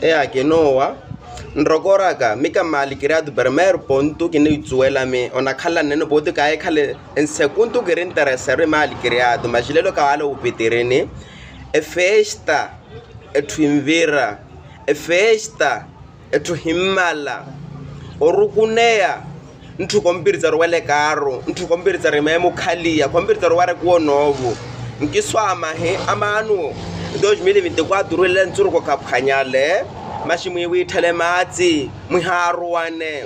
ke noa nrokoraka mika mali criado primeiro ponto que nem tsuela me ona khala nene bote kai khale en segundo que interessare mali criado mas lelo kawalo upeterene e festa e twimvira e festa e tuhimala orukunea ntu kompiriza rwele karo ntu kompiriza rememo khalia kompiriza rware kuonovo nkiswa mahe amanu 2024 rwele ntsuru ko kaphanyale mashimwe withele matsi muharuwane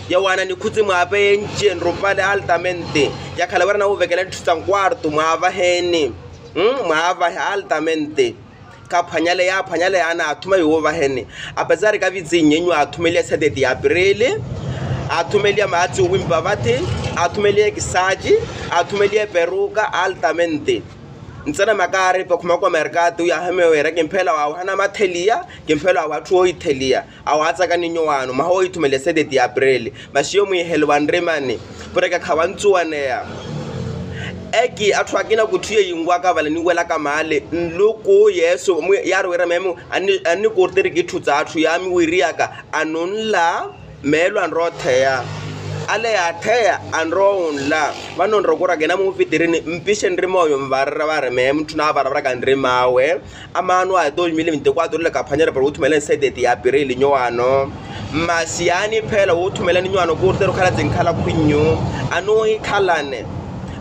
yawana ni khutsi mwape nje nropale altamente yakhala bana uvekela ntutsa nkwarto mwava heni mwava altamente kaphanyale ya phanyale ana athuma yova heni apazari ka vitsinyenyu athumele sedeti ya April athumele matsi wimba bati athumele kisaji athumele peruka altamente ntsena makare pa khuma kwa mercato ya hamewera ke mphela wa hana mathelia ke mphela wa thu oithelia awatsa ka ninyowano ma ho ithumele sedeti ya April mashiyo muihelo bandremane poreka khawantsuwane ya eki athwakina kuthiye yingwa ka bala nikwela ka male nloko yeso ya rwera memo ani kortere ke thutsa athu yami wiriaka anonla melwa nrotheya ale ya theya anronla vanonrokora gena mu fitirini mpishe ndrimoyo mvarra bare me mthuna bara ka ndrimawe amanu a 2024 le kaphanyera par uthumela sedeti ya April nyowano masiani phela uthumela ninyowano kurtero khala zinkhala khwinyu ano ikhalane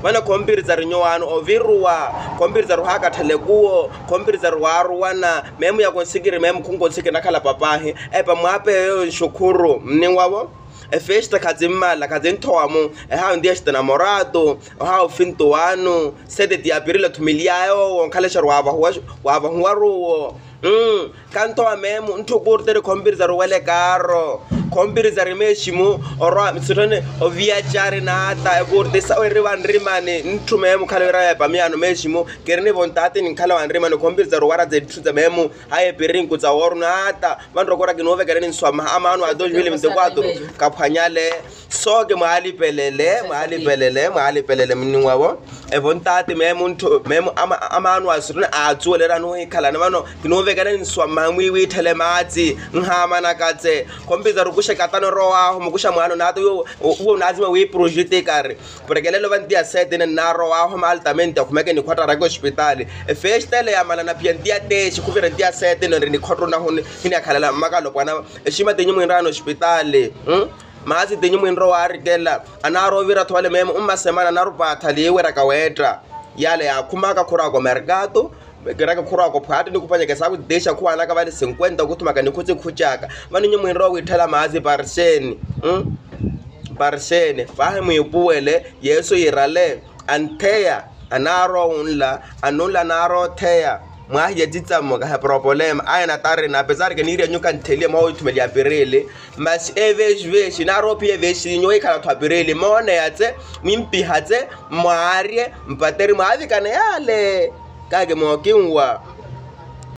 vana kompiriza rinyowano ovirwa kompiriza ruhaka thale kuo kompiriza ruwana memu ya konsikiri memu kungonsikiri nakhala papahi epa mwape shukuru mningwavo e festa kazimala kazinthoamo e ha ndiye namorado ha ufinto wanu sedeti ya April thumiliayo wonkhalesha wava huwaruwo kanto amemu ntukurtere kompiriza ruwele karo kompiriza rimeshimu ora mitsone oviachari nata ekurte sawere vanrimane ntumemu khalera ya pamiano meshimu kerene vontate ninkhala vanrimane kompiriza ruwara zethuza memu haye piringu tsa worunata vanrokora kinove kerene nswama amanu a 2024 kaphanyale soke mahali pelele mningwabo evontate memu amanu asirune atsuolera no ikhala navano kinove kerene nswama mwiwi telematsi nhama nakatse kompiriza kusha katano roa mukusha mwano nato uwo nazima we project kare pregelelo vantia setene na roa ho altamente kumeke ni kwata rako hospital e festele ya malana piantia te shikuvira ntia setene ni khotro na hone ni akhala makalo bwana eshima tenye mwendano hospital mazi tenye mwendro wa arigela anaro vira thwale memo semana na rupatha liwe rakaweta yale ya kumaka khura ko mercato geraka khura ko phati nikupanya ke saku desha khwana ka vale 50 kuthumaka nikhutse khuchaka vaninye mwendro withela mazi parsene fahe muipuele yeso yirale antheya anaro unla anula naro theya mwahiya tsitsamo ka problem ayana tare na pesar ke niri nyuka nthelia mo ithumeli ya April mas eveshveshi naro pie veshi nyoy khala thwa April mone yatse mimpi hatse mwarie mpateri mwavi kana yale kage mo kinwa